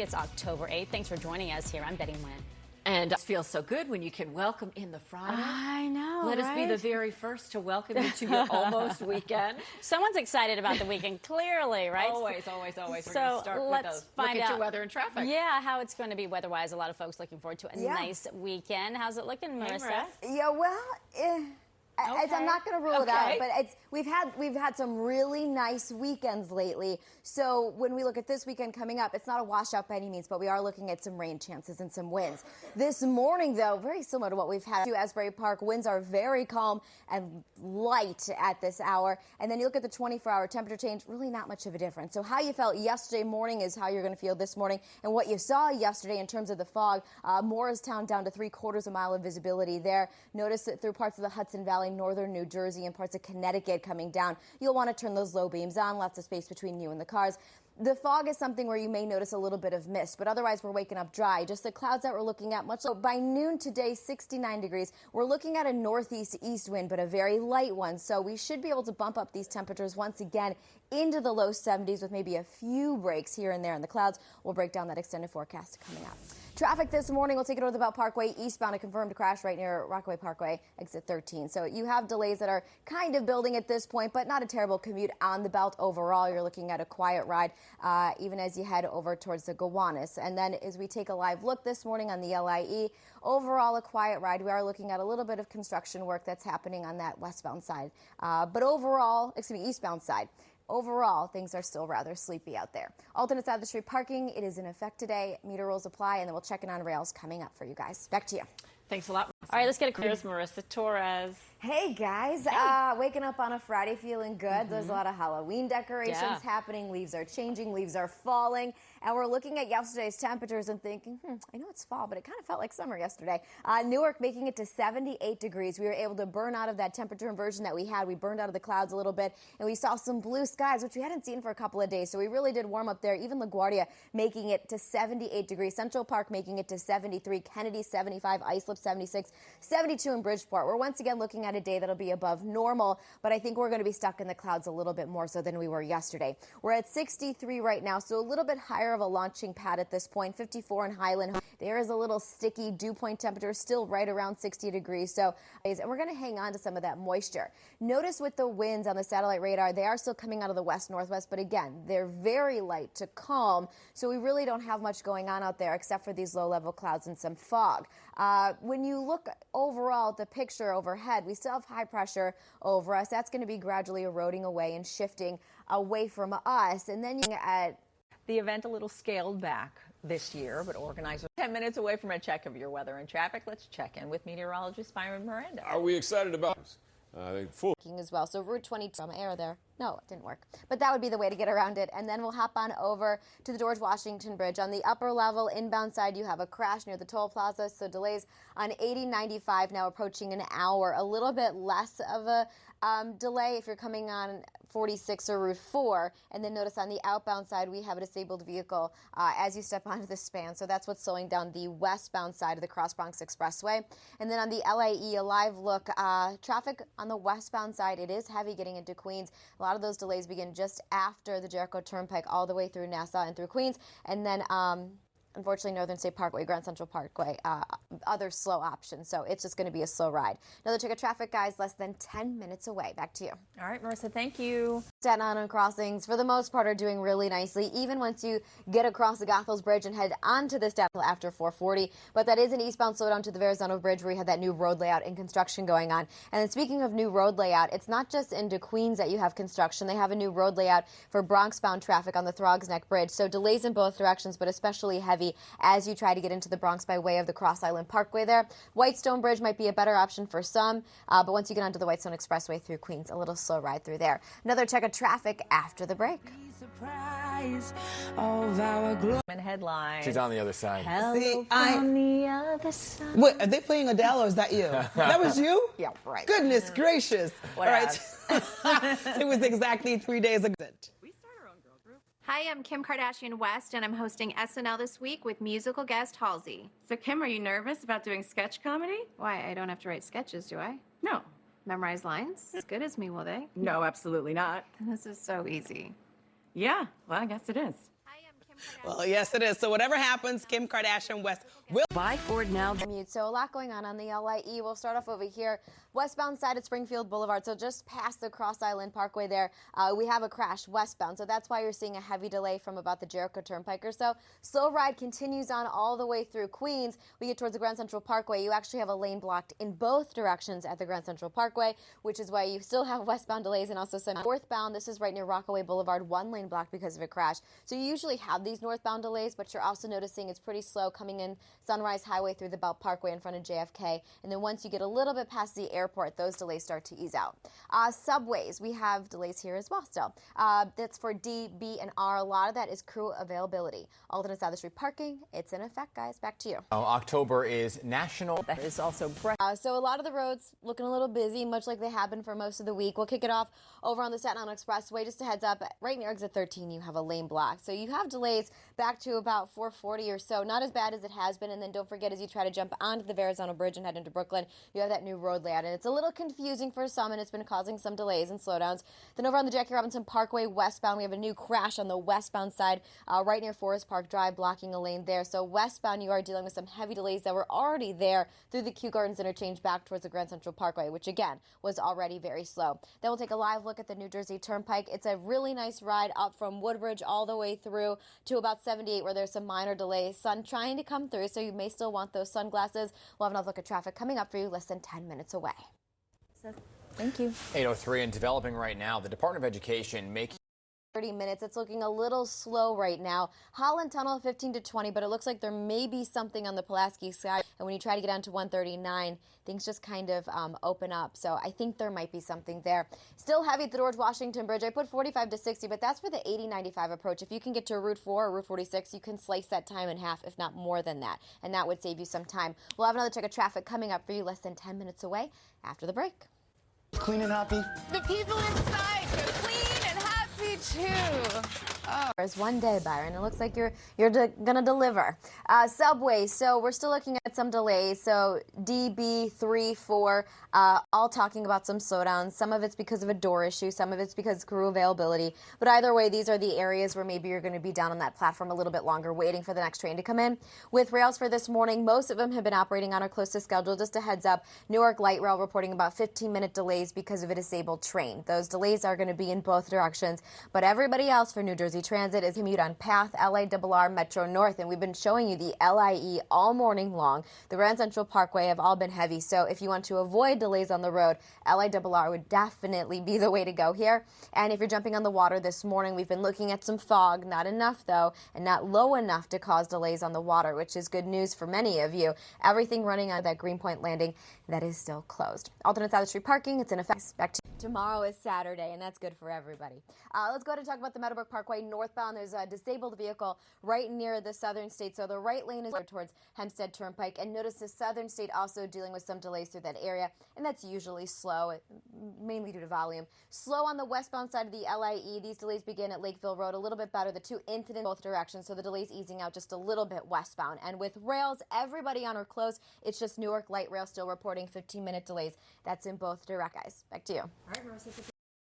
It's October 8th. Thanks for joining us here. I'm Betty Nguyen. And it feels so good when you can welcome in the Friday. I know, Let us be the very first to welcome you to your almost weekend. Someone's excited about the weekend, clearly, right? Always, always, always. We're So going to start with let's a find look at out your weather and traffic. Yeah, how it's going to be weather-wise. A lot of folks looking forward to a nice weekend. How's it looking, Marissa? Yeah, well, I'm not going to rule it out, but we've had some really nice weekends lately. So when we look at this weekend coming up, it's not a washout by any means, but we are looking at some rain chances and some winds. This morning, though, very similar to what we've had at Asbury Park. Winds are very calm and light at this hour. And then you look at the 24-hour temperature change, really not much of a difference. So how you felt yesterday morning is how you're going to feel this morning. And what you saw yesterday in terms of the fog, Morristown down to 3/4 mile of visibility there. Notice that through parts of the Hudson Valley, northern New Jersey, and parts of Connecticut coming down. You'll want to turn those low beams on, lots of space between you and the cars. The fog is something where you may notice a little bit of mist, but otherwise we're waking up dry. Just the clouds that we're looking at much so. By noon today, 69 degrees. We're looking at a northeast east wind, but a very light one. So we should be able to bump up these temperatures once again into the low 70s with maybe a few breaks here and there in the clouds. We'll break down that extended forecast coming up. Traffic this morning, we'll take it over the Belt Parkway eastbound, a confirmed crash right near Rockaway Parkway, exit 13. So you have delays that are kind of building at this point, but not a terrible commute on the Belt overall. You're looking at a quiet ride, even as you head over towards the Gowanus. And then as we take a live look this morning on the LIE, overall a quiet ride. We are looking at a little bit of construction work that's happening on that westbound side. But overall, eastbound side. Overall, things are still rather sleepy out there. Alternate side of the street parking, it is in effect today. Meter rules apply, and then we'll check in on rails coming up for you guys. Back to you. Thanks a lot. All right, let's get a Here's Marissa Torres. Hey, guys. Waking up on a Friday feeling good. There's a lot of Halloween decorations happening. Leaves are changing. Leaves are falling. And we're looking at yesterday's temperatures and thinking, I know it's fall, but it kind of felt like summer yesterday. Newark making it to 78 degrees. We were able to burn out of that temperature inversion that we had. We burned out of the clouds a little bit, and we saw some blue skies, which we hadn't seen for a couple of days. So we really did warm up there. Even LaGuardia making it to 78 degrees. Central Park making it to 73. Kennedy 75. Islip 76. 72 in Bridgeport. We're once again looking at a day that'll be above normal, but I think we're going to be stuck in the clouds a little bit more so than we were yesterday. We're at 63 right now, so a little bit higher of a launching pad at this point. 54 in Highland. There is a little sticky dew point temperature, still right around 60 degrees. So, and we're going to hang on to some of that moisture. Notice with the winds on the satellite radar, they are still coming out of the west-northwest, but again, they're very light to calm, so we really don't have much going on out there except for these low-level clouds and some fog. When you look overall at the picture overhead, we still have high pressure over us. That's going to be gradually eroding away and shifting away from us. And then you at The event a little scaled back this year, but organizers 10 minutes away from a check of your weather and traffic. Let's check in with meteorologist Byron Miranda. Are we excited about this? Full as well. So Route 22 from air there. No, it didn't work. But that would be the way to get around it. And then we'll hop on over to the George Washington Bridge. On the upper level, inbound side, you have a crash near the toll plaza. So delays on 80-95 now approaching an hour. A little bit less of a delay if you're coming on 46 or Route 4. And then notice on the outbound side, we have a disabled vehicle as you step onto the span. So that's what's slowing down the westbound side of the Cross Bronx Expressway. And then on the LIE, a live look, traffic on the westbound side, it is heavy getting into Queens. A lot of those delays begin just after the Jericho Turnpike all the way through Nassau and through Queens. And then unfortunately, Northern State Parkway, Grand Central Parkway, other slow options. So it's just going to be a slow ride. Another check of traffic, guys, less than 10 minutes away. Back to you. All right, Marissa, thank you. Staten Island crossings, for the most part, are doing really nicely, even once you get across the Goethals Bridge and head onto the Staten Island after 440. But that is an eastbound slowdown to the Verrazano Bridge where you have that new road layout and construction going on. And then speaking of new road layout, it's not just into Queens that you have construction. They have a new road layout for Bronx-bound traffic on the Throgs Neck Bridge. So delays in both directions, but especially heavy as you try to get into the Bronx by way of the Cross Island Parkway there. Whitestone Bridge might be a better option for some, but once you get onto the Whitestone Expressway through Queens, a little slow ride through there. Another check of traffic after the break. Headlines. She's on the other side. Hello from the other side. Wait, are they playing Adele or is that you? That was you? Yeah, right. Goodness gracious. What All right. It was exactly 3 days ago. Hi, I'm Kim Kardashian West, and I'm hosting SNL this week with musical guest Halsey. So, Kim, are you nervous about doing sketch comedy? Why, I don't have to write sketches, do I? No. Memorize lines? As good as me, will they? No, absolutely not. This is so easy. Yeah, well, I guess it is. Hi, I'm Kim Well, yes, it is. So whatever happens, Kim Kardashian West will. Buy Ford now. So a lot going on the LIE. We'll start off over here, westbound side at Springfield Boulevard. So just past the Cross Island Parkway there, we have a crash westbound. So that's why you're seeing a heavy delay from about the Jericho Turnpike or so. Slow ride continues on all the way through Queens. We get towards the Grand Central Parkway. You actually have a lane blocked in both directions at the Grand Central Parkway, which is why you still have westbound delays and also some northbound. This is right near Rockaway Boulevard, one lane blocked because of a crash. So you usually have these northbound delays, but you're also noticing it's pretty slow coming in Sunrise Highway through the Belt Parkway in front of JFK. And then once you get a little bit past the airport, those delays start to ease out. Subways, we have delays here as well still. That's for D, B, and R. A lot of that is crew availability. Alternate South Street parking, it's in effect, guys. Back to you. October is National. That is also So a lot of the roads looking a little busy, much like they have been for most of the week. We'll kick it off over on the Staten Island Expressway. Just a heads up, right near exit 13, you have a lane block. So you have delays back to about 440 or so. Not as bad as it has been. And then don't forget, as you try to jump onto the Verrazano Bridge and head into Brooklyn, you have that new road layout. And it's a little confusing for some, and it's been causing some delays and slowdowns. Then over on the Jackie Robinson Parkway westbound, we have a new crash on the westbound side right near Forest Park Drive, blocking a lane there. So westbound, you are dealing with some heavy delays that were already there through the Kew Gardens interchange back towards the Grand Central Parkway, which again was already very slow. Then we'll take a live look at the New Jersey Turnpike. It's a really nice ride up from Woodbridge all the way through to about 78, where there's some minor delays. Sun trying to come through, so you may still want those sunglasses. We'll have another look at traffic coming up for you less than 10 minutes away. Thank you. 8:03 and developing right now. The Department of Education making 30 minutes. It's looking a little slow right now. Holland Tunnel 15 to 20, but it looks like there may be something on the Pulaski side. And when you try to get down to 139, things just kind of open up. So I think there might be something there. Still heavy at the George Washington Bridge. I put 45 to 60, but that's for the 80-95 approach. If you can get to Route 4 or Route 46, you can slice that time in half, if not more than that. And that would save you some time. We'll have another check of traffic coming up for you less than 10 minutes away after the break. Clean and happy. The people inside are clean and happy too. It's one day, Byron. It looks like you're gonna deliver. Subway. So we're still looking at some delays. So DB 3, 4, all talking about some slowdowns. Some of it's because of a door issue. Some of it's because of crew availability. But either way, these are the areas where maybe you're going to be down on that platform a little bit longer, waiting for the next train to come in. With rails for this morning, most of them have been operating on or close to schedule. Just a heads up, Newark Light Rail reporting about 15-minute delays because of a disabled train. Those delays are going to be in both directions. But everybody else for New Jersey Transit is commute on Path, LIRR, Metro North, and we've been showing you the LIE all morning long. The Grand Central Parkway have all been heavy, so if you want to avoid delays on the road, LIRR would definitely be the way to go here. And if you're jumping on the water this morning, we've been looking at some fog, not enough though, and not low enough to cause delays on the water, which is good news for many of you. Everything running on that Greenpoint landing, that is still closed. Alternate South Street parking, it's in effect. Back to tomorrow is Saturday, and that's good for everybody. Let's go ahead and talk about the Meadowbrook Parkway northbound. There's a disabled vehicle right near the southern state, so the right lane is towards Hempstead Turnpike. And notice the southern state also dealing with some delays through that area, and that's usually slow, mainly due to volume. Slow on the westbound side of the LIE. These delays begin at Lakeville Road, a little bit better. The two incidents in both directions, so the delays easing out just a little bit westbound. And with rails, everybody on or close. It's just Newark Light Rail still reporting 15-minute delays. That's in both directions. Guys, back to you. All right, Marissa.